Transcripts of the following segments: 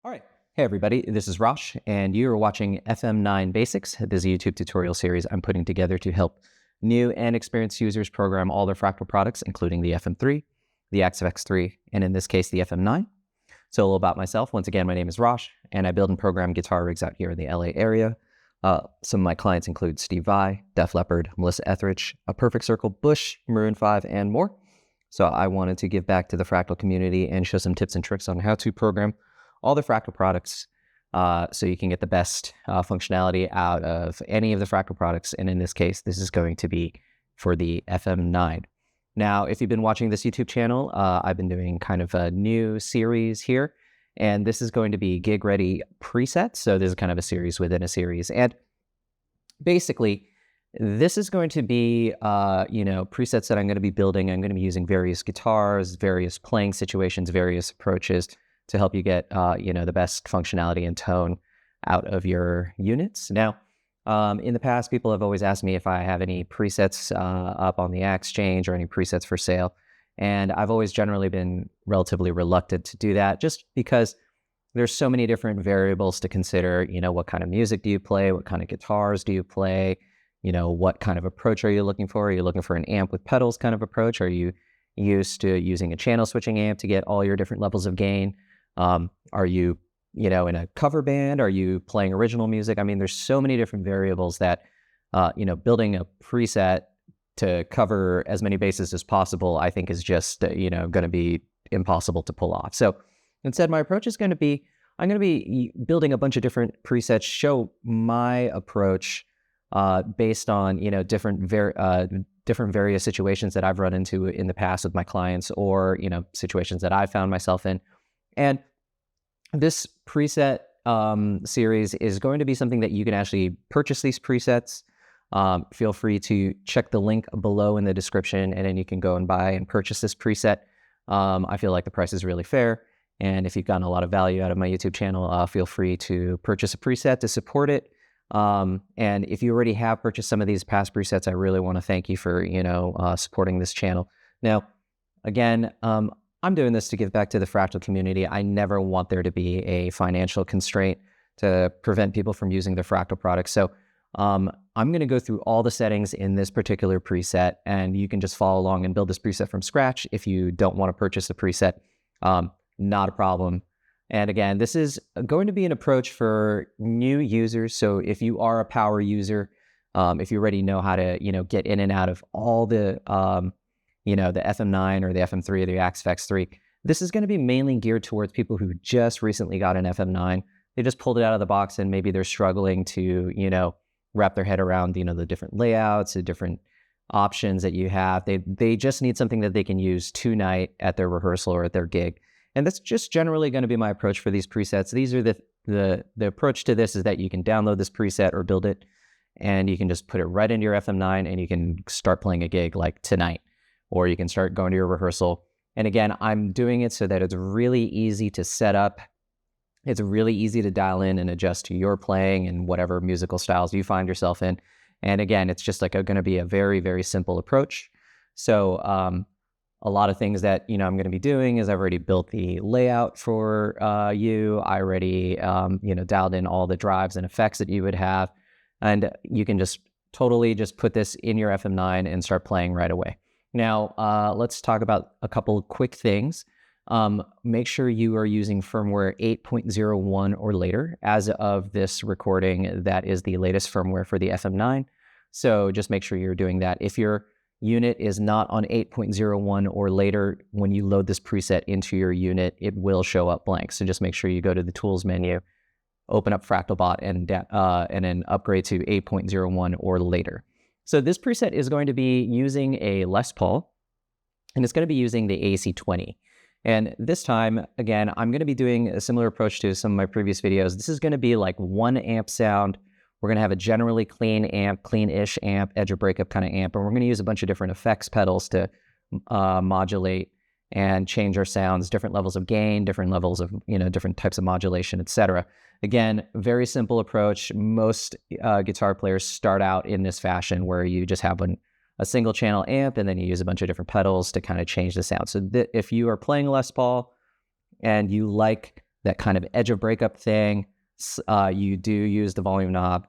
All right. Hey, everybody. This is Rosh, and you are watching FM9 Basics. This is a YouTube tutorial series I'm putting together to help new and experienced users program all their Fractal products, including the FM3, the XFX3, and in this case, the FM9. So a little about myself. Once again, my name is Rosh, and I build and program guitar rigs out here in the LA area. Some of my clients include Steve Vai, Leppard, Melissa Etheridge, A Perfect Circle, Bush, Maroon 5, and more. So I wanted to give back to the Fractal community and show some tips and tricks on how to program all the Fractal products so you can get the best functionality out of any of the Fractal products. And in this case, this is going to be for the FM9. Now, if you've been watching this YouTube channel, I've been doing kind of a new series here, and this is going to be gig-ready presets. So this is kind of a series within a series. And basically, this is going to be, presets that I'm going to be building. I'm going to be using various guitars, various playing situations, various approaches to help you get, the best functionality and tone out of your units. Now, in the past, people have always asked me if I have any presets up on the exchange or any presets for sale. And I've always generally been relatively reluctant to do that just because there's so many different variables to consider. What kind of music do you play? What kind of guitars do you play? What kind of approach are you looking for? Are you looking for an amp with pedals kind of approach? Are you used to using a channel switching amp to get all your different levels of gain? Are you, in a cover band? Are you playing original music? I mean, there's so many different variables that, building a preset to cover as many bases as possible, I think is just, going to be impossible to pull off. So instead, my approach is going to be, I'm going to be building a bunch of different presets, show my approach based on, different various situations that I've run into in the past with my clients or, situations that I've found myself in. And this preset series is going to be something that you can actually purchase these presets. Feel free to check the link below in the description, and then you can go and buy and purchase this preset. I feel like the price is really fair. And if you've gotten a lot of value out of my YouTube channel, feel free to purchase a preset to support it. And if you already have purchased some of these past presets, I really want to thank you for, supporting this channel. Now, again, I'm doing this to give back to the Fractal community. I never want there to be a financial constraint to prevent people from using the Fractal products. So I'm going to go through all the settings in this particular preset, and you can just follow along and build this preset from scratch. If you don't want to purchase a preset, not a problem. And again, this is going to be an approach for new users. So if you are a power user, if you already know how to, get in and out of all the the FM9 or the FM3 or the XFX3, this is going to be mainly geared towards people who just recently got an FM9. They just pulled it out of the box and maybe they're struggling to, wrap their head around, the different layouts, the different options that you have. They just need something that they can use tonight at their rehearsal or at their gig. And that's just generally going to be my approach for these presets. These are the approach to this is that you can download this preset or build it, and you can just put it right into your FM9 and you can start playing a gig like tonight. Or you can start going to your rehearsal. And again, I'm doing it so that it's really easy to set up. It's really easy to dial in and adjust to your playing and whatever musical styles you find yourself in. And again, it's just going to be a very, very simple approach. So a lot of things that, I'm going to be doing is I've already built the layout for you. I already, dialed in all the drives and effects that you would have. And you can just totally just put this in your FM9 and start playing right away. Now, let's talk about a couple of quick things. Make sure you are using firmware 8.01 or later. As of this recording, that is the latest firmware for the FM9. So just make sure you're doing that. If your unit is not on 8.01 or later, when you load this preset into your unit, it will show up blank. So just make sure you go to the Tools menu, open up FractalBot, and then upgrade to 8.01 or later. So this preset is going to be using a Les Paul, and it's going to be using the AC20. And this time, again, I'm going to be doing a similar approach to some of my previous videos. This is going to be like 1 amp sound. We're going to have a generally clean amp, clean-ish amp, edge of breakup kind of amp, and we're going to use a bunch of different effects pedals to modulate and change our sounds, different levels of gain, different levels of, different types of modulation, etc. Again, very simple approach. Most guitar players start out in this fashion where you just have a single channel amp and then you use a bunch of different pedals to kind of change the sound. So if you are playing Les Paul and you like that kind of edge of breakup thing, you do use the volume knob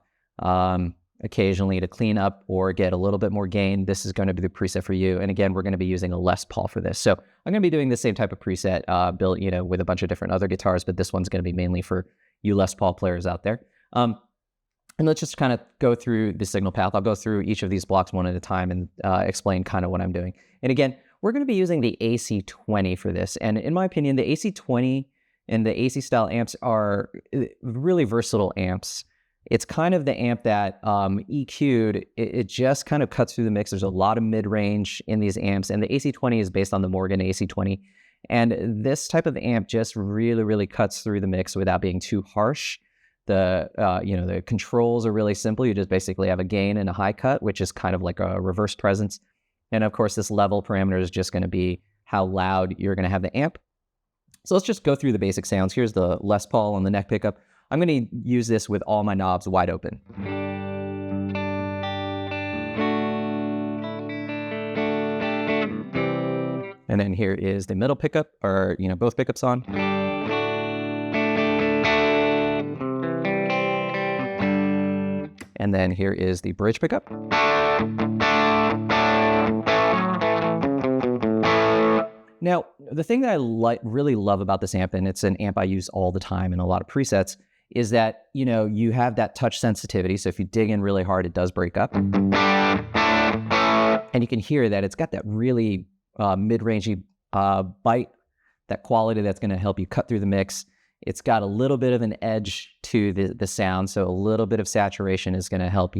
occasionally to clean up or get a little bit more gain. This is going to be the preset for you. And again, we're going to be using a Les Paul for this. So I'm going to be doing the same type of preset built, with a bunch of different other guitars, but this one's going to be mainly for you Les Paul players out there. And let's just kind of go through the signal path. I'll go through each of these blocks one at a time and explain kind of what I'm doing. And again, we're going to be using the AC20 for this. And in my opinion, the AC20 and the AC style amps are really versatile amps. It's kind of the amp that EQ'd, it just kind of cuts through the mix. There's a lot of mid-range in these amps, and the AC20 is based on the Morgan AC20. And this type of amp just really, really cuts through the mix without being too harsh. The controls are really simple. You just basically have a gain and a high cut, which is kind of like a reverse presence. And of course, this level parameter is just going to be how loud you're going to have the amp. So let's just go through the basic sounds. Here's the Les Paul on the neck pickup. I'm going to use this with all my knobs wide open. And then here is the middle pickup, or both pickups on. And then here is the bridge pickup. Now, the thing that I really love about this amp, and it's an amp I use all the time in a lot of presets, is that, you have that touch sensitivity. So if you dig in really hard, it does break up. And you can hear that it's got that really mid-rangey bite, that quality that's going to help you cut through the mix. It's got a little bit of an edge to the sound. So a little bit of saturation is going to help,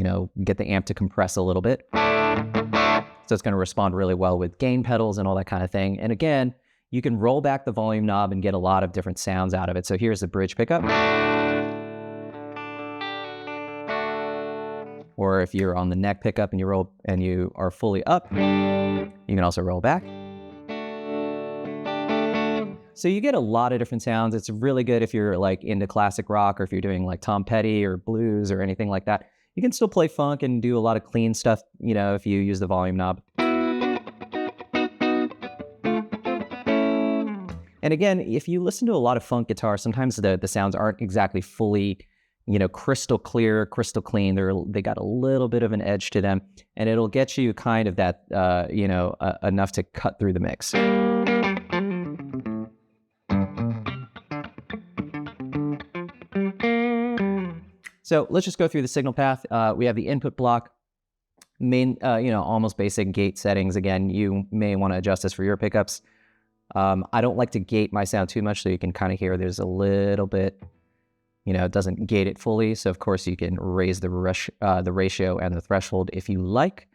get the amp to compress a little bit. So it's going to respond really well with gain pedals and all that kind of thing. And again, you can roll back the volume knob and get a lot of different sounds out of it. So here's the bridge pickup. Or if you're on the neck pickup and you are fully up, you can also roll back. So you get a lot of different sounds. It's really good if you're like into classic rock, or if you're doing like Tom Petty or blues or anything like that. You can still play funk and do a lot of clean stuff, if you use the volume knob. And again, if you listen to a lot of funk guitars, sometimes the sounds aren't exactly fully, crystal clear, crystal clean. They got a little bit of an edge to them, and it'll get you kind of that, enough to cut through the mix. So let's just go through the signal path. We have the input block, almost basic gate settings. Again, you may want to adjust this for your pickups. I don't like to gate my sound too much, so you can kind of hear there's a little bit, it doesn't gate it fully. So of course you can raise the ratio and the threshold if you like.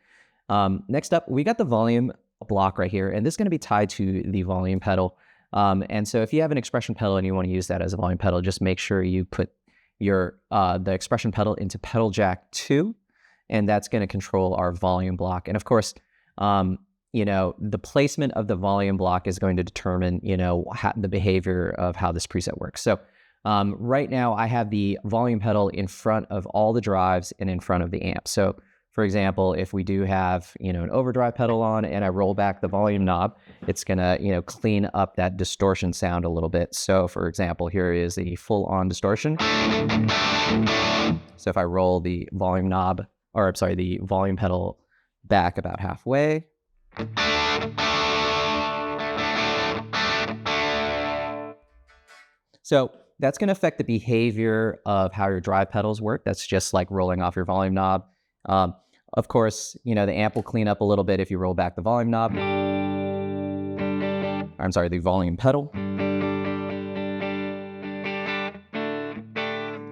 Next up, we got the volume block right here, and this is going to be tied to the volume pedal. And so if you have an expression pedal and you want to use that as a volume pedal, just make sure you put the expression pedal into pedal jack 2, and that's going to control our volume block. And of course, the placement of the volume block is going to determine, the behavior of how this preset works. So right now I have the volume pedal in front of all the drives and in front of the amp. So for example, if we do have, an overdrive pedal on and I roll back the volume knob, it's going to, clean up that distortion sound a little bit. So for example, here is the full on distortion. So if I roll the volume knob, the volume pedal back about halfway. So that's going to affect the behavior of how your drive pedals work. That's just like rolling off your volume knob. Of course, the amp will clean up a little bit if you roll back the volume knob. The volume pedal.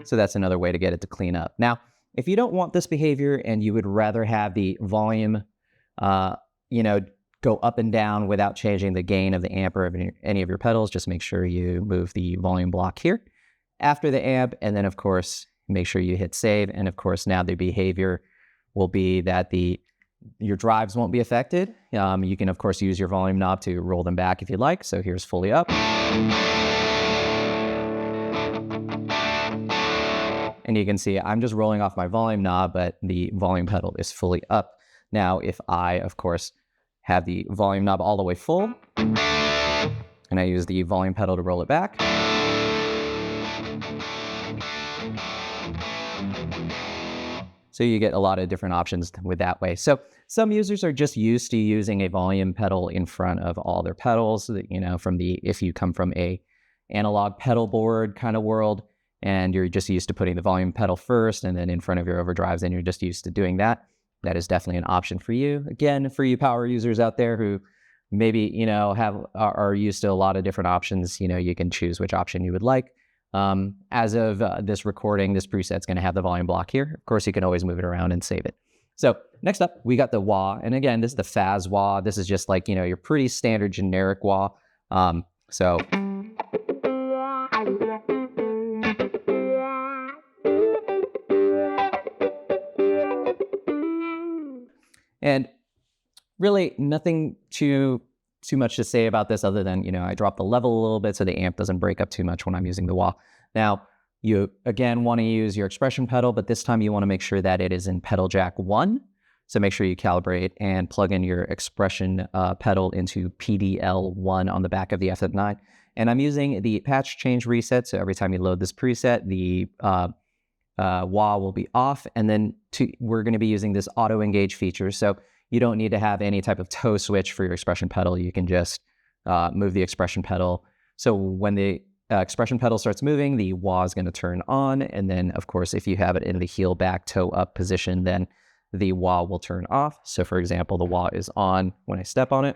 So that's another way to get it to clean up. Now, if you don't want this behavior and you would rather have the volume, go up and down without changing the gain of the amp or any of your pedals, just make sure you move the volume block here after the amp. And then, of course, make sure you hit save. And of course, now the behavior will be that your drives won't be affected. You can, of course, use your volume knob to roll them back if you'd like. So here's fully up. And you can see I'm just rolling off my volume knob, but the volume pedal is fully up. Now, if I, of course, have the volume knob all the way full, and I use the volume pedal to roll it back, So you get a lot of different options with that way. So some users are just used to using a volume pedal in front of all their pedals, if you come from a analog pedal board kind of world, and you're just used to putting the volume pedal first and then in front of your overdrives, and you're just used to doing that. That is definitely an option for you. Again, for you power users out there who maybe, are used to a lot of different options, you can choose which option you would like. As of this recording, this preset's going to have the volume block here. Of course, you can always move it around and save it. So next up, we got the wah. And again, this is the Faz wah. This is just like, your pretty standard generic wah. So... And really nothing too much to say about this other than, I drop the level a little bit so the amp doesn't break up too much when I'm using the wah. Now, you again want to use your expression pedal, but this time you want to make sure that it is in pedal jack 1. So make sure you calibrate and plug in your expression pedal into PDL1 on the back of the FM9. And I'm using the patch change reset. So every time you load this preset, the wah will be off, and then we're going to be using this auto engage feature. So you don't need to have any type of toe switch for your expression pedal. You can just move the expression pedal. So when the expression pedal starts moving, the wah is going to turn on, and then of course if you have it in the heel back toe up position, then the wah will turn off. So for example, the wah is on when I step on it,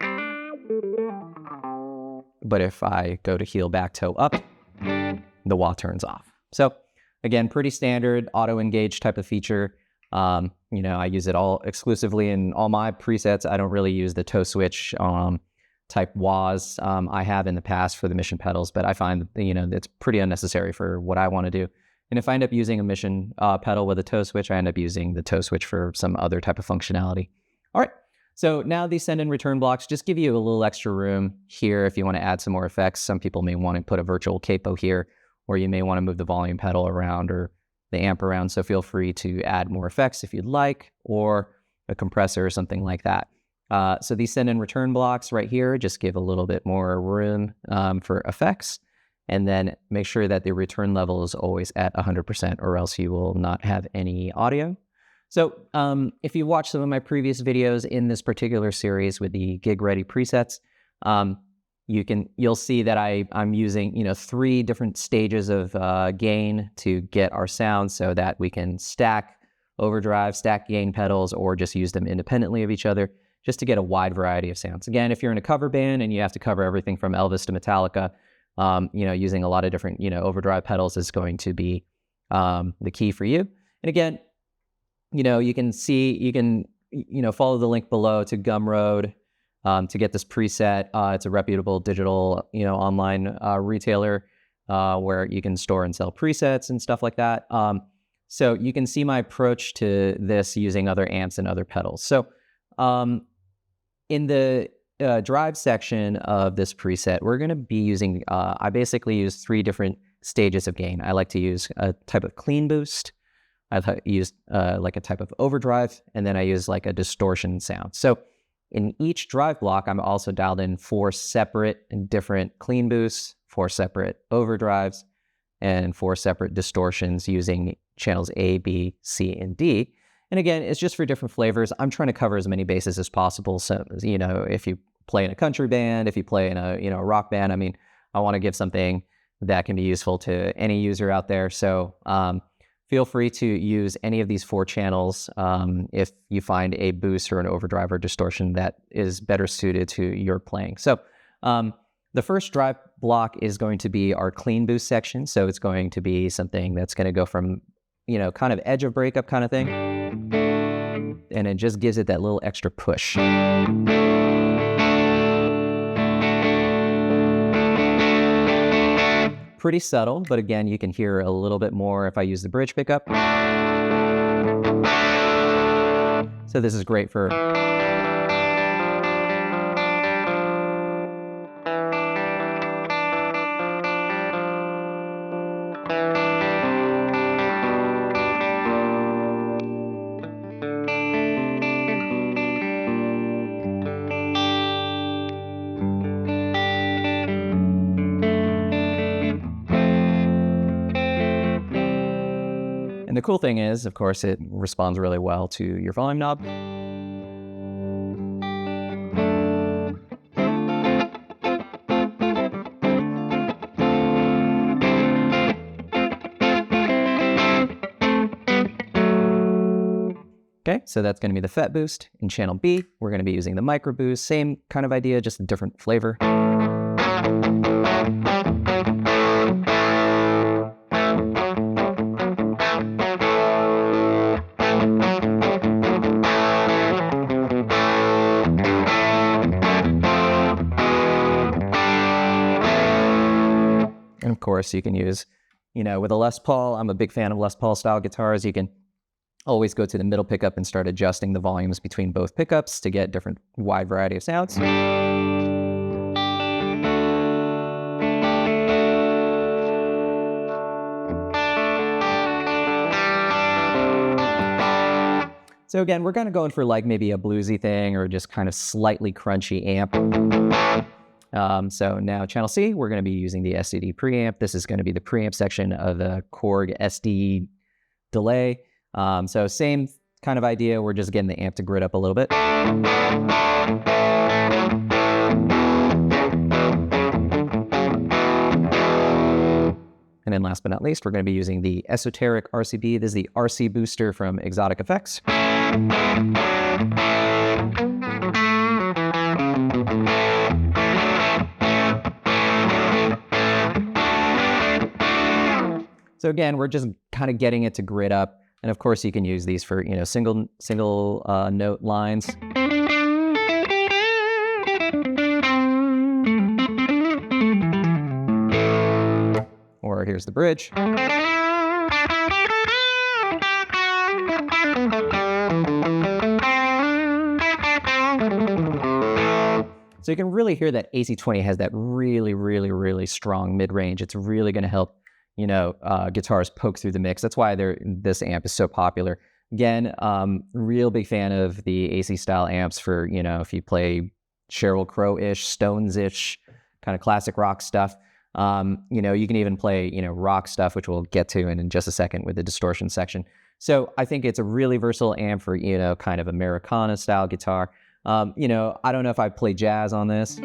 but if I go to heel back toe up, the wah turns off. So again, pretty standard auto engage type of feature. I use it all exclusively in all my presets. I don't really use the toe switch type wahs I have in the past for the mission pedals, but I find it's pretty unnecessary for what I want to do. And if I end up using a mission pedal with a toe switch, I end up using the toe switch for some other type of functionality. All right, so now these send and return blocks just give you a little extra room here if you want to add some more effects. Some people may want to put a virtual capo here, or you may want to move the volume pedal around or the amp around. So feel free to add more effects if you'd like, or a compressor or something like that. So these send and return blocks right here just give a little bit more room for effects. And then make sure that the return level is always at 100%, or else you will not have any audio. So if you watch some of my previous videos in this particular series with the gig ready presets, you'll see that I'm using 3 different stages of gain to get our sound, so that we can stack overdrive, stack gain pedals, or just use them independently of each other, just to get a wide variety of sounds. Again, if you're in a cover band and you have to cover everything from Elvis to Metallica, using a lot of different overdrive pedals is going to be the key for you. And again, you can follow the link below to Gumroad to get this preset. It's a reputable digital, online retailer where you can store and sell presets and stuff like that. So you can see my approach to this using other amps and other pedals. So in the drive section of this preset, we're going to be using, I basically use 3 different stages of gain. I like to use a type of clean boost. I've used like a type of overdrive, and then I use like a distortion sound. So in each drive block, I'm also dialed in 4 separate and different clean boosts, 4 separate overdrives, and 4 separate distortions using channels A, B, C, and D. And again, it's just for different flavors. I'm trying to cover as many bases as possible. So, if you play in a country band, if you play in a rock band, I want to give something that can be useful to any user out there. So feel free to use any of these 4 channels if you find a boost or an overdrive or distortion that is better suited to your playing. So the first drive block is going to be our clean boost section. So it's going to be something that's going to go from, kind of edge of breakup kind of thing. And it just gives it that little extra push. Pretty subtle, but again, you can hear a little bit more if I use the bridge pickup. So this is great for... And And the cool thing is, of course, it responds really well to your volume knob. Okay, so that's going to be the FET boost. In channel B, we're going to be using the micro boost. Same kind of idea, just a different flavor. And of course, you can use, with a Les Paul, I'm a big fan of Les Paul style guitars. You can always go to the middle pickup and start adjusting the volumes between both pickups to get different wide variety of sounds. So again, we're kind of going for like maybe a bluesy thing or just kind of slightly crunchy amp. So now channel C, we're going to be using the SCD preamp. This is going to be the preamp section of the Korg SD delay. So same kind of idea, we're just getting the amp to grid up a little bit. And then last but not least, we're going to be using the Esoteric RCB. This is the RC booster from Exotic Effects. So again, we're just kind of getting it to grid up. And of course, you can use these for, single note lines. Or here's the bridge. So you can really hear that AC20 has that really, really, really strong mid-range. It's really going to help guitars poke through the mix. That's why this amp is so popular. Again, real big fan of the AC style amps for, if you play Sheryl Crow-ish, Stones-ish, kind of classic rock stuff. You can even play, rock stuff, which we'll get to in just a second with the distortion section. So I think it's a really versatile amp for, kind of Americana style guitar. I don't know if I play jazz on this,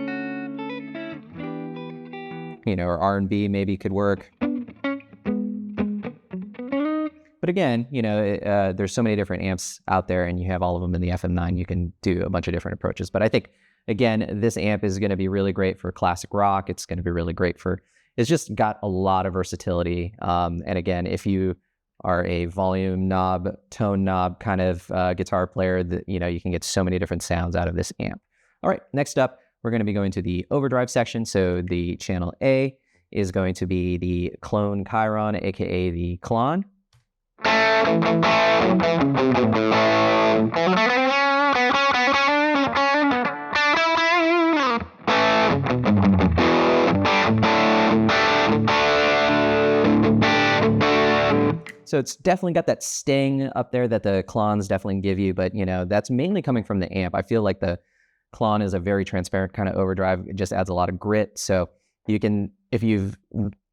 or R&B maybe could work. But again, there's so many different amps out there and you have all of them in the FM9. You can do a bunch of different approaches. But I think, again, this amp is going to be really great for classic rock. It's going to be really great it's just got a lot of versatility. And again, if you are a volume knob, tone knob kind of guitar player, you can get so many different sounds out of this amp. All right, next up, we're going to be going to the overdrive section. So the channel A is going to be the Clone Chiron, aka the Klon. So it's definitely got that sting up there that the Klons definitely give you, but that's mainly coming from the amp. I feel like the Klon is a very transparent kind of overdrive. It just adds a lot of grit. So you can, if you've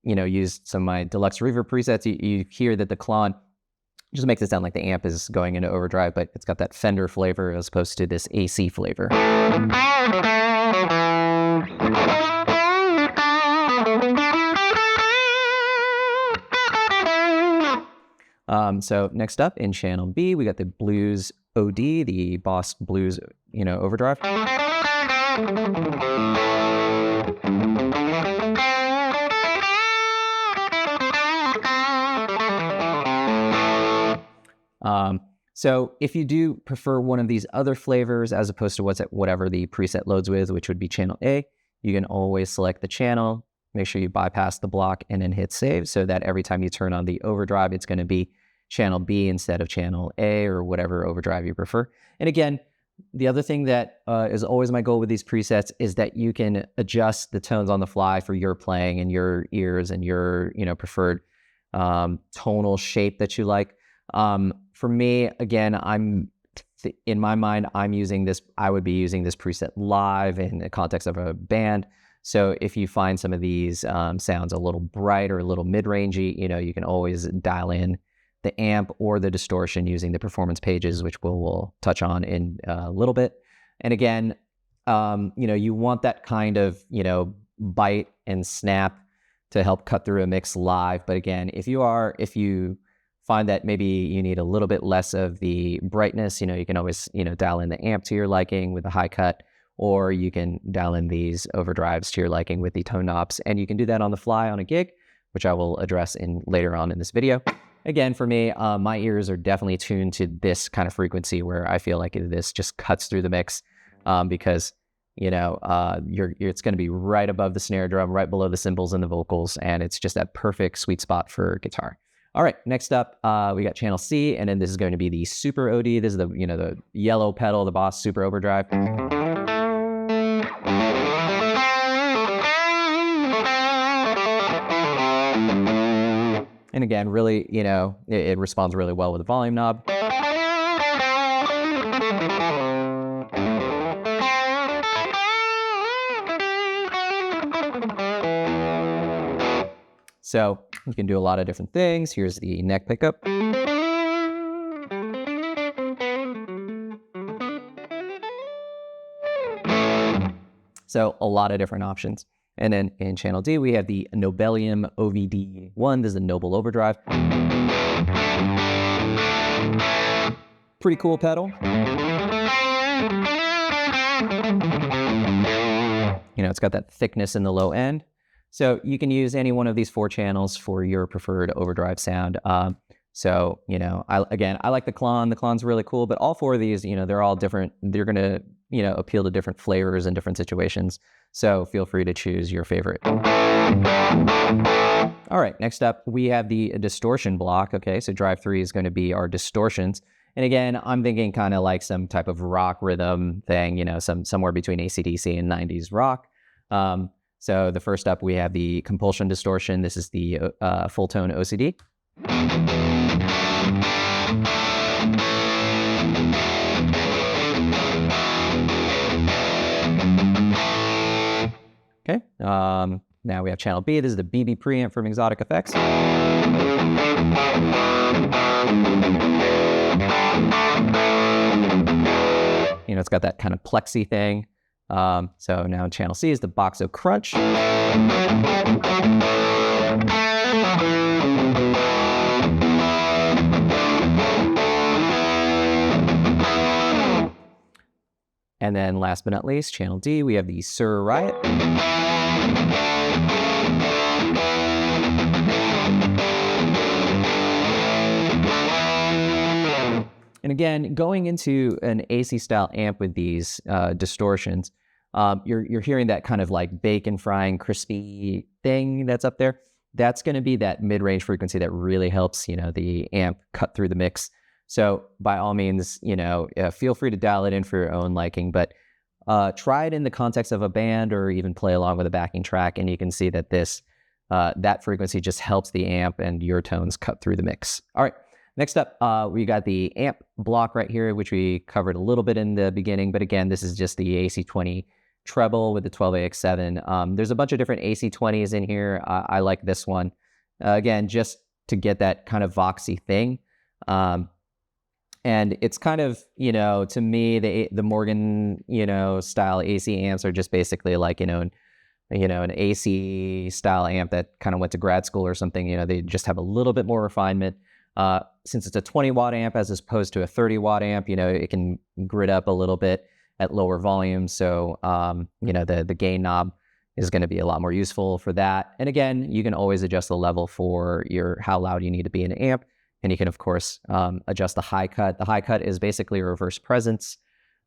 used some of my deluxe reverb presets, you hear that the Klon just makes it sound like the amp is going into overdrive, but it's got that Fender flavor as opposed to this AC flavor. So next up in channel B, we got the Blues OD, the Boss Blues, overdrive. So if you do prefer one of these other flavors as opposed to whatever the preset loads with, which would be channel A, you can always select the channel, make sure you bypass the block and then hit save so that every time you turn on the overdrive, it's going to be channel B instead of channel A or whatever overdrive you prefer. And again, the other thing that is always my goal with these presets is that you can adjust the tones on the fly for your playing and your ears and your preferred tonal shape that you like. For me, again, in my mind, I would be using this preset live in the context of a band. So if you find some of these sounds a little bright or a little mid-rangey, you can always dial in the amp or the distortion using the performance pages, which we'll touch on in a little bit. And again, you want that kind of, bite and snap to help cut through a mix live. But again, if you find that maybe you need a little bit less of the brightness, you can always, dial in the amp to your liking with the high cut, or you can dial in these overdrives to your liking with the tone knobs. And you can do that on the fly on a gig, which I will address later on in this video. Again, for me, my ears are definitely tuned to this kind of frequency where I feel like this just cuts through the mix, because it's going to be right above the snare drum, right below the cymbals and the vocals, and it's just that perfect sweet spot for guitar. All right, next up, we got channel C, and then this is going to be the Super OD. This is the yellow pedal, the Boss Super Overdrive. And again, really, it responds really well with the volume knob. So you can do a lot of different things. Here's the neck pickup. So a lot of different options. And then in channel D, we have the Nobelium OVD1. This is a Noble Overdrive. Pretty cool pedal. It's got that thickness in the low end. So you can use any one of these 4 channels for your preferred overdrive sound. I like the Klon. The Klon's really cool, but all 4 of these, they're all different. They're going to, appeal to different flavors and different situations. So feel free to choose your favorite. All right, next up, we have the distortion block. Okay, so drive 3 is going to be our distortions. And again, I'm thinking kind of like some type of rock rhythm thing, somewhere between AC/DC and 90s rock. So the first up, we have the compulsion distortion. This is the full tone OCD. Okay. Now we have channel B. This is the BB preamp from Exotic Effects. It's got that kind of plexi thing. So now channel C is the Boxo Crunch. And then last but not least, channel D, we have the Sir Riot. And again, going into an AC style amp with these distortions, you're hearing that kind of like bacon frying crispy thing that's up there. That's going to be that mid-range frequency that really helps, the amp cut through the mix. So by all means, feel free to dial it in for your own liking, but try it in the context of a band or even play along with a backing track, and you can see that that frequency just helps the amp and your tones cut through the mix. All right. Next up, we got the amp block right here, which we covered a little bit in the beginning. But again, this is just the AC20 treble with the 12AX7. There's a bunch of different AC20s in here. I like this one. Again, just to get that kind of voxy thing. And it's kind of, to me, the Morgan, style AC amps are just basically like, an AC style amp that kind of went to grad school or something. They just have a little bit more refinement. Since it's a 20 watt amp as opposed to a 30 watt amp, it can grid up a little bit at lower volumes. So, the gain knob is going to be a lot more useful for that. And again, you can always adjust the level for how loud you need to be in an amp. And you can, of course, adjust the high cut. The high cut is basically a reverse presence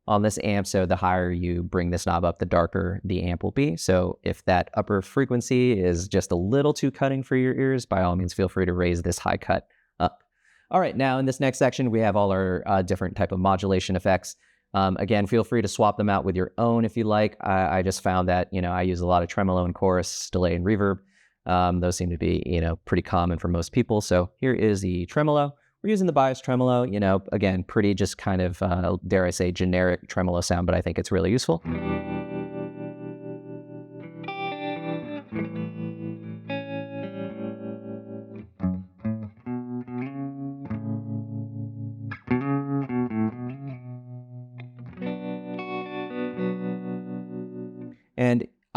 on this amp. So the higher you bring this knob up, the darker the amp will be. So if that upper frequency is just a little too cutting for your ears, by all means, feel free to raise this high cut up. All right, now in this next section, we have all our different type of modulation effects. Again, feel free to swap them out with your own if you like. I just found that, I use a lot of tremolo and chorus, delay and reverb. Those seem to be, pretty common for most people. So here is the tremolo. We're using the bias tremolo, again, pretty just kind of, dare I say, generic tremolo sound, but I think it's really useful.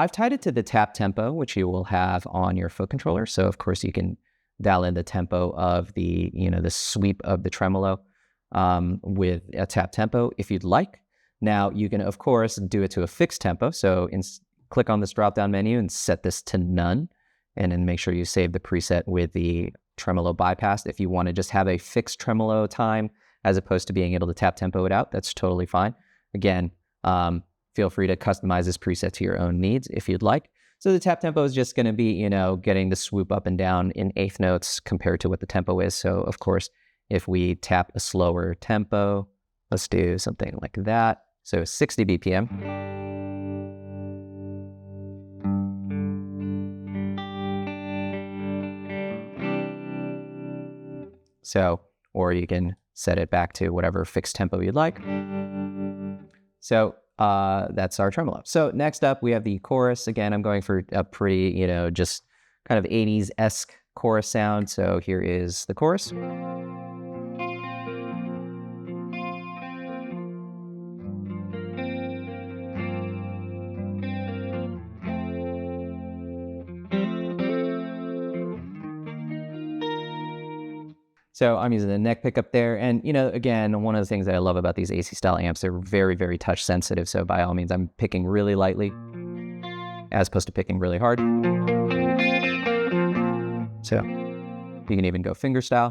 I've tied it to the tap tempo, which you will have on your foot controller. So of course you can dial in the tempo of the, the sweep of the tremolo with a tap tempo if you'd like. Now you can, of course, do it to a fixed tempo. So click on this drop-down menu and set this to none, and then make sure you save the preset with the tremolo bypassed. If you want to just have a fixed tremolo time as opposed to being able to tap tempo it out, that's totally fine. Again, feel free to customize this preset to your own needs if you'd like. So the tap tempo is just going to be, getting the swoop up and down in eighth notes compared to what the tempo is. So of course, if we tap a slower tempo, let's do something like that. So 60 BPM. So, or you can set it back to whatever fixed tempo you'd like. So that's our tremolo. So next up, we have the chorus. Again, I'm going for a pretty, just kind of 80s-esque chorus sound. So here is the chorus. So I'm using the neck pickup there. And, again, one of the things that I love about these AC style amps, they're very, very touch sensitive. So by all means, I'm picking really lightly as opposed to picking really hard. So you can even go finger style.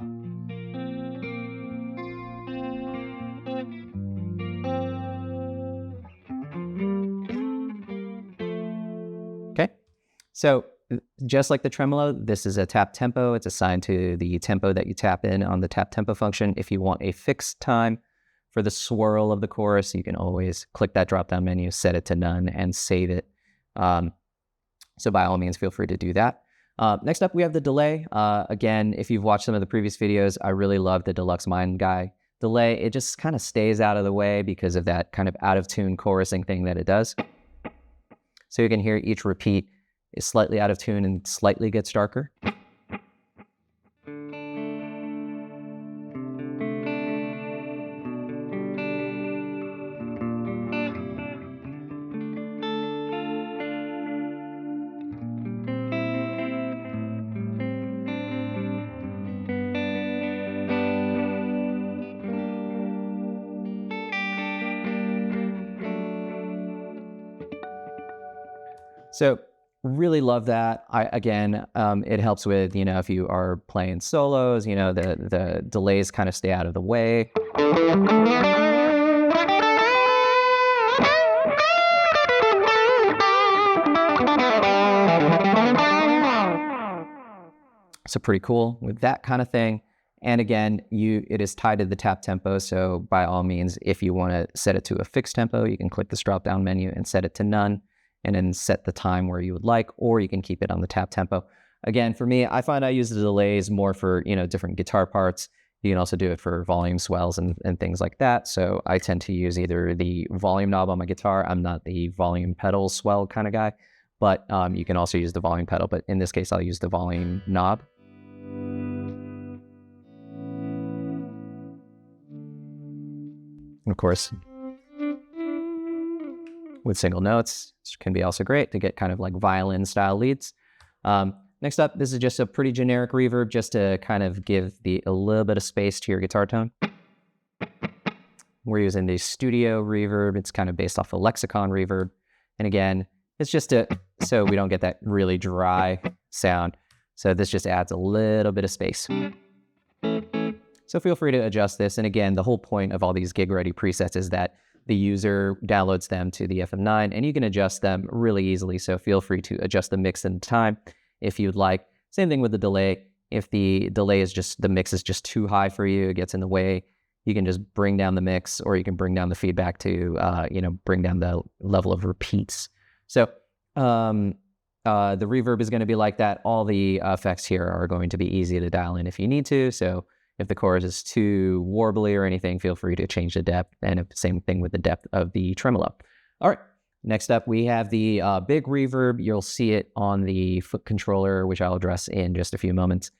Okay. So just like the tremolo, this is a tap tempo. It's assigned to the tempo that you tap in on the tap tempo function. If you want a fixed time for the swirl of the chorus, you can always click that drop-down menu, set it to none, and save it. So by all means, feel free to do that. Next up, we have the delay. Again, if you've watched some of the previous videos, I really love the Deluxe Mind Guy delay. It just kind of stays out of the way because of that kind of out-of-tune chorusing thing that it does. So you can hear each repeat is slightly out of tune and slightly gets darker. So really love that. It helps with, if you are playing solos, the delays kind of stay out of the way. So pretty cool with that kind of thing. And again, it is tied to the tap tempo. So by all means, if you want to set it to a fixed tempo, you can click this drop down menu and set it to none, and then set the time where you would like, or you can keep it on the tap tempo. Again, for me, I find I use the delays more for, different guitar parts. You can also do it for volume swells and things like that. So I tend to use either the volume knob on my guitar. I'm not the volume pedal swell kind of guy, but you can also use the volume pedal. But in this case, I'll use the volume knob. Of course, with single notes, which can be also great to get kind of like violin style leads. Next up, this is just a pretty generic reverb just to kind of give a little bit of space to your guitar tone. We're using the studio reverb. It's kind of based off a Lexicon reverb. And again, it's just so we don't get that really dry sound. So this just adds a little bit of space. So feel free to adjust this. And again, the whole point of all these gig-ready presets is that the user downloads them to the FM9 and you can adjust them really easily. So feel free to adjust the mix and time if you'd like. Same thing with the delay. If the delay is the mix is just too high for you, it gets in the way, you can just bring down the mix, or you can bring down the feedback to, bring down the level of repeats. So the reverb is going to be like that. All the effects here are going to be easy to dial in if you need to. So if the chorus is too warbly or anything, feel free to change the depth, and same thing with the depth of the tremolo. All right, next up we have the big reverb. You'll see it on the foot controller, which I'll address in just a few moments.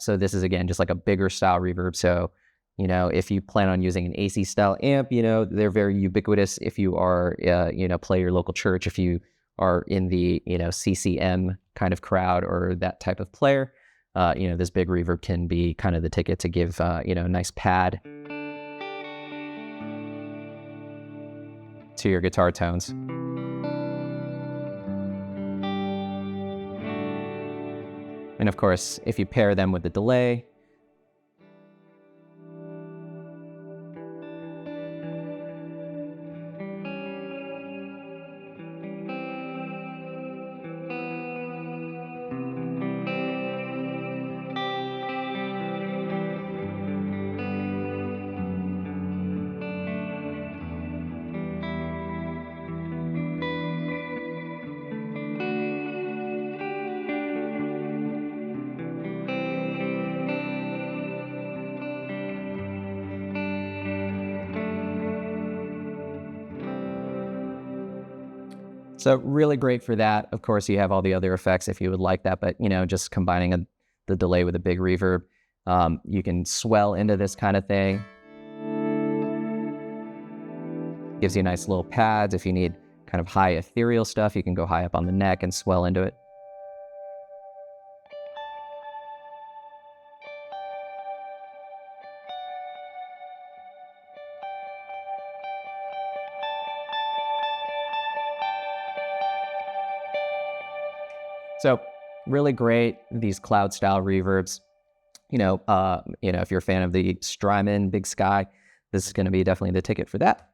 So this is, again, just like a bigger style reverb. So, if you plan on using an AC style amp, they're very ubiquitous. If you are, play your local church, if you are in the, CCM kind of crowd or that type of player, this big reverb can be kind of the ticket to give, a nice pad to your guitar tones. And of course, if you pair them with the delay, so really great for that. Of course, you have all the other effects if you would like that, but just combining the delay with a big reverb, you can swell into this kind of thing. Gives you nice little pads. If you need kind of high ethereal stuff, you can go high up on the neck and swell into it. So really great, these cloud style reverbs. If you're a fan of the Strymon Big Sky, this is going to be definitely the ticket for that.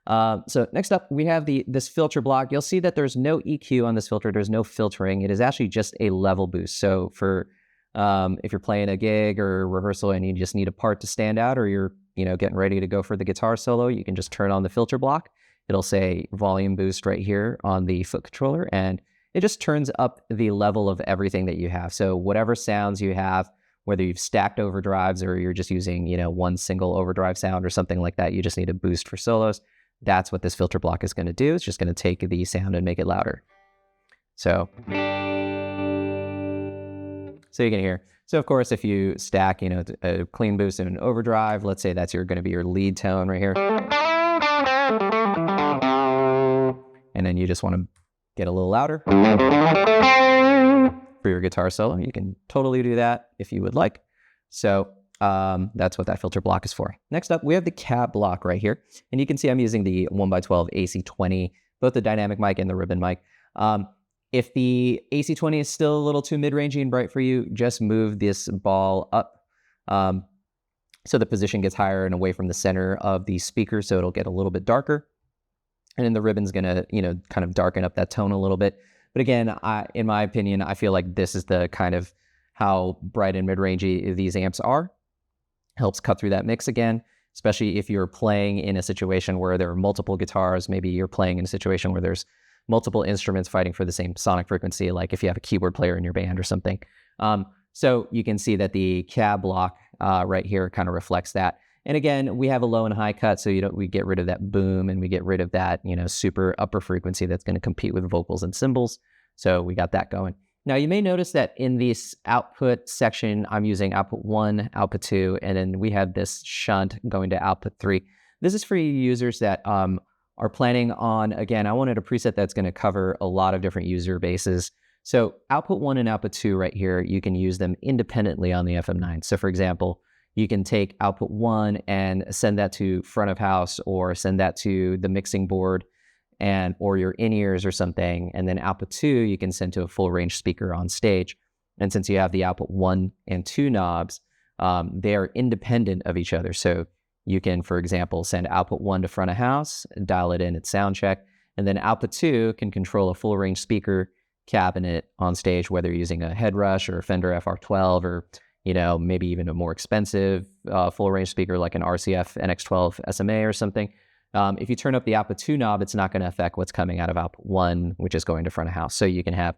So next up, we have this filter block. You'll see that there's no EQ on this filter. There's no filtering. It is actually just a level boost. So for if you're playing a gig or rehearsal and you just need a part to stand out, or you're getting ready to go for the guitar solo, you can just turn on the filter block. It'll say volume boost right here on the foot controller, and it just turns up the level of everything that you have. So whatever sounds you have, whether you've stacked overdrives or you're just using, one single overdrive sound or something like that, you just need a boost for solos. That's what this filter block is going to do. It's just going to take the sound and make it louder. So you can hear. So of course, if you stack, a clean boost and an overdrive, let's say that's going to be your lead tone right here. And then you just want to get a little louder for your guitar solo. You can totally do that if you would like. So that's what that filter block is for. Next up, we have the cab block right here. And you can see I'm using the 1x12 AC20, both the dynamic mic and the ribbon mic. If the AC20 is still a little too mid-rangey and bright for you, just move this ball up so the position gets higher and away from the center of the speaker, so it'll get a little bit darker. And then the ribbon's gonna, kind of darken up that tone a little bit. But again, in my opinion, I feel like this is the kind of how bright and mid-rangey these amps are. Helps cut through that mix again, especially if you're playing in a situation where there are multiple guitars. Maybe you're playing in a situation where there's multiple instruments fighting for the same sonic frequency, like if you have a keyboard player in your band or something. So you can see that the cab block right here kind of reflects that. And again, we have a low and high cut, so we get rid of that boom and we get rid of that, super upper frequency that's going to compete with vocals and cymbals. So we got that going. Now you may notice that in this output section, I'm using output 1, output 2, and then we have this shunt going to output 3. This is for you users that are planning on, again, I wanted a preset that's going to cover a lot of different user bases. So output 1 and output 2 right here, you can use them independently on the FM9. So for example, you can take output 1 and send that to front of house, or send that to the mixing board or your in-ears or something. And then output 2, you can send to a full range speaker on stage. And since you have the output 1 and 2 knobs, they are independent of each other. So you can, for example, send output 1 to front of house, dial it in at sound check, and then output 2 can control a full range speaker cabinet on stage, whether you're using a Head Rush or a Fender FR12, or maybe even a more expensive full range speaker like an RCF NX12 SMA or something. If you turn up the output 2 knob, it's not going to affect what's coming out of output 1, which is going to front of house. So you can have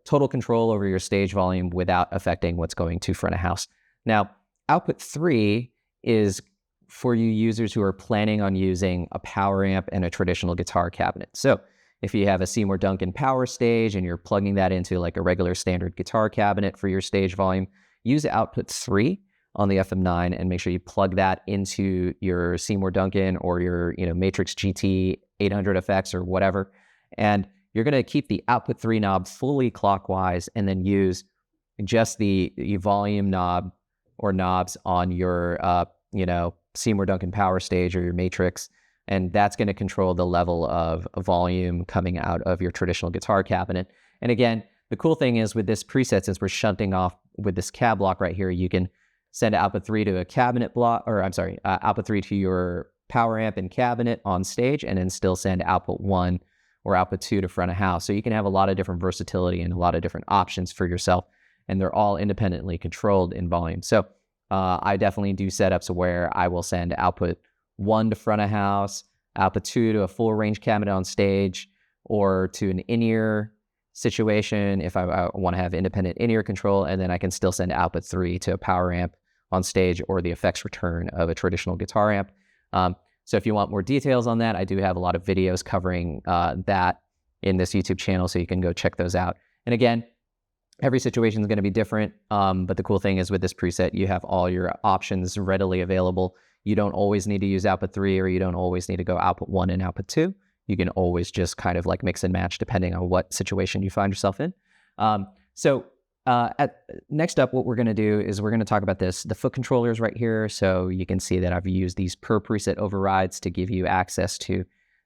total control over your stage volume without affecting what's going to front of house. Now, output 3 is for you users who are planning on using a power amp and a traditional guitar cabinet. So if you have a Seymour Duncan power stage and you're plugging that into like a regular standard guitar cabinet for your stage volume, use output 3 on the FM9 and make sure you plug that into your Seymour Duncan or your Matrix GT 800 FX or whatever. And you're going to keep the output 3 knob fully clockwise and then use just the volume knob or knobs on your, Seymour Duncan power stage or your matrix. And that's going to control the level of volume coming out of your traditional guitar cabinet. And again, the cool thing is with this preset, since we're shunting off with this cab block right here, you can send output 3 to a cabinet block, output 3 to your power amp and cabinet on stage, and then still send output 1 or output 2 to front of house. So you can have a lot of different versatility and a lot of different options for yourself, and they're all independently controlled in volume. So I definitely do setups where I will send output 1 to front of house, output 2 to a full range cabinet on stage, or to an in-ear situation if I want to have independent in-ear control, and then I can still send output 3 to a power amp on stage or the effects return of a traditional guitar amp. So if you want more details on that, I do have a lot of videos covering that in this YouTube channel, so you can go check those out. And again, every situation is going to be different, but the cool thing is with this preset, you have all your options readily available. You don't always need to use output 3, or you don't always need to go output 1 and output 2. You can always just kind of like mix and match depending on what situation you find yourself in. Next up, what we're going to do is we're going to talk about the foot controllers right here. So you can see that I've used these per preset overrides to give you access to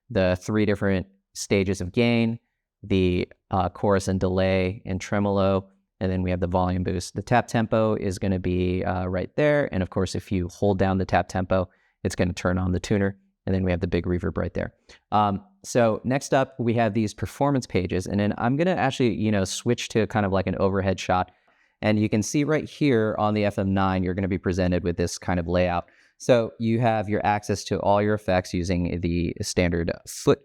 the 3 different stages of gain, the chorus and delay and tremolo, and then we have the volume boost. The tap tempo is going to be right there. And of course, if you hold down the tap tempo, it's going to turn on the tuner. And then we have the big reverb right there. So next up, we have these performance pages. And then I'm going to actually, switch to kind of like an overhead shot. And you can see right here on the FM9, you're going to be presented with this kind of layout. So you have your access to all your effects using the standard foot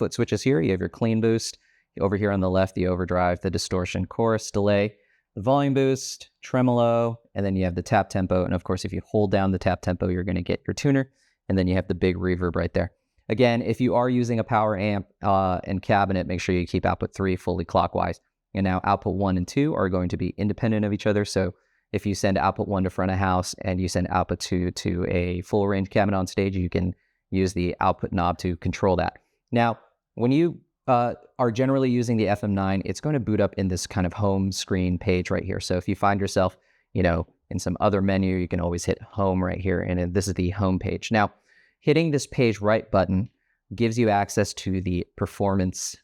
switches here. You have your clean boost. Over here on the left, the overdrive, the distortion, chorus, delay, the volume boost, tremolo, and then you have the tap tempo. And of course, if you hold down the tap tempo, you're going to get your tuner. And then you have the big reverb right there. Again, if you are using a power amp and cabinet, make sure you keep output 3 fully clockwise. And now output 1 and 2 are going to be independent of each other. So if you send output 1 to front of house and you send output 2 to a full range cabinet on stage, you can use the output knob to control that. Now, when you are generally using the FM9, it's going to boot up in this kind of home screen page right here. So if you find yourself, in some other menu, you can always hit home right here. And this is the home page. Now, hitting this page right button gives you access to the performance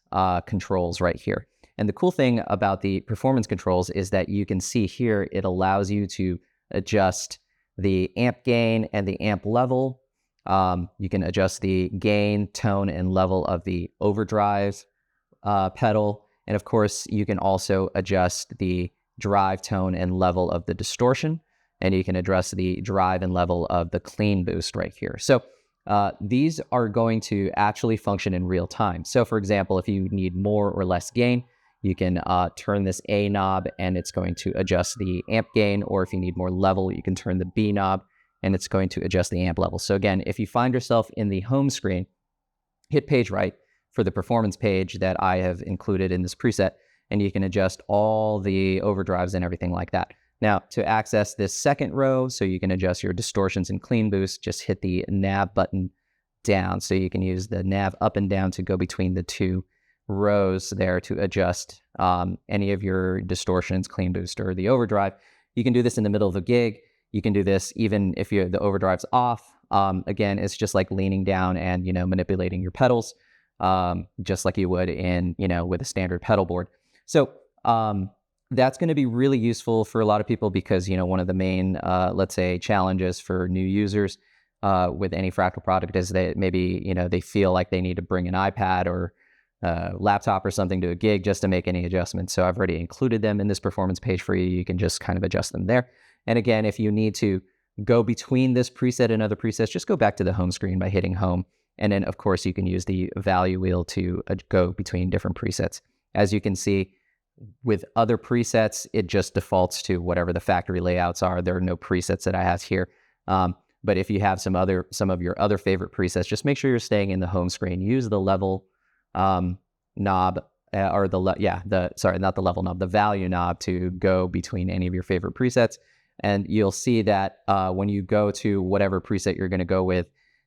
controls right here. And the cool thing about the performance controls is that you can see here, it allows you to adjust the amp gain and the amp level. You can adjust the gain, tone, and level of the overdrive pedal. And of course, you can also adjust the drive, tone, and level of the distortion. And you can address the drive and level of the clean boost right here. So these are going to actually function in real time. So for example, if you need more or less gain, you can turn this A knob and it's going to adjust the amp gain. Or if you need more level, you can turn the B knob and it's going to adjust the amp level. So again, if you find yourself in the home screen, hit page right for the performance page that I have included in this preset, and you can adjust all the overdrives and everything like that. Now, to access this second row, so you can adjust your distortions and clean boost, just hit the nav button down. So you can use the nav up and down to go between the 2 rows there to adjust any of your distortions, clean boost, or the overdrive. You can do this in the middle of a gig. You can do this even if the overdrive's off. Again, it's just like leaning down and, manipulating your pedals, just like you would in, with a standard pedal board. So that's going to be really useful for a lot of people because, one of the main, let's say, challenges for new users with any Fractal product is that maybe, they feel like they need to bring an iPad or laptop or something to a gig just to make any adjustments. So I've already included them in this performance page for you. You can just kind of adjust them there. And again, if you need to go between this preset and other presets, just go back to the home screen by hitting home. And then, of course, you can use the value wheel to go between different presets. As you can see, with other presets, it just defaults to whatever the factory layouts are. There are no presets that I have here. But if you have some of your other favorite presets, just make sure you're staying in the home screen. Use the level knob or not the level knob, the value knob to go between any of your favorite presets. And you'll see that when you go to whatever preset you're going to go with,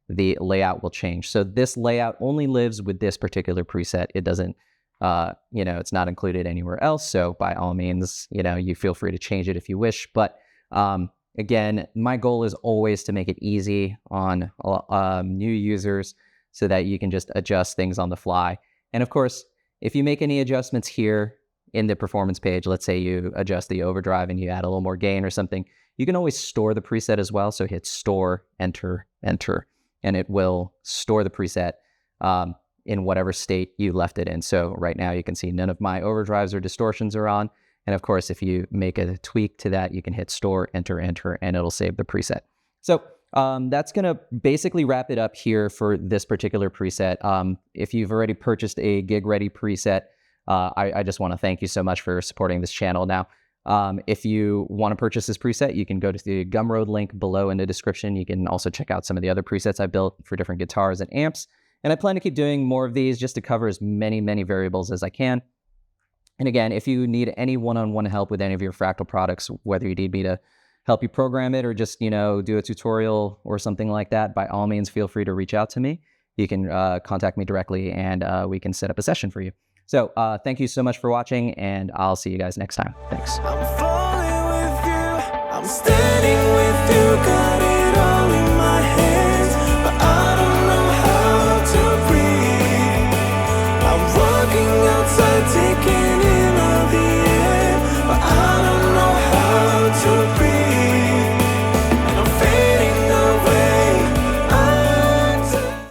the layout will change. So this layout only lives with this particular preset. It doesn't it's not included anywhere else. So by all means, you feel free to change it if you wish. But again, my goal is always to make it easy on new users so that you can just adjust things on the fly. And of course, if you make any adjustments here in the performance page, let's say you adjust the overdrive and you add a little more gain or something, you can always store the preset as well. So hit store, enter, and it will store the preset in whatever state you left it in. So right now you can see none of my overdrives or distortions are on. And of course, if you make a tweak to that, you can hit store, enter, and it'll save the preset. So that's going to basically wrap it up here for this particular preset. If you've already purchased a gig-ready preset, I just want to thank you so much for supporting this channel. Now, if you want to purchase this preset, you can go to the Gumroad link below in the description. You can also check out some of the other presets I built for different guitars and amps. And I plan to keep doing more of these just to cover as many variables as I can. And again, if you need any one-on-one help with any of your Fractal products, whether you need me to help you program it or just, do a tutorial or something like that, by all means, feel free to reach out to me. You can contact me directly and we can set up a session for you. So thank you so much for watching, and I'll see you guys next time. Thanks. I'm falling with you. I'm standing with you.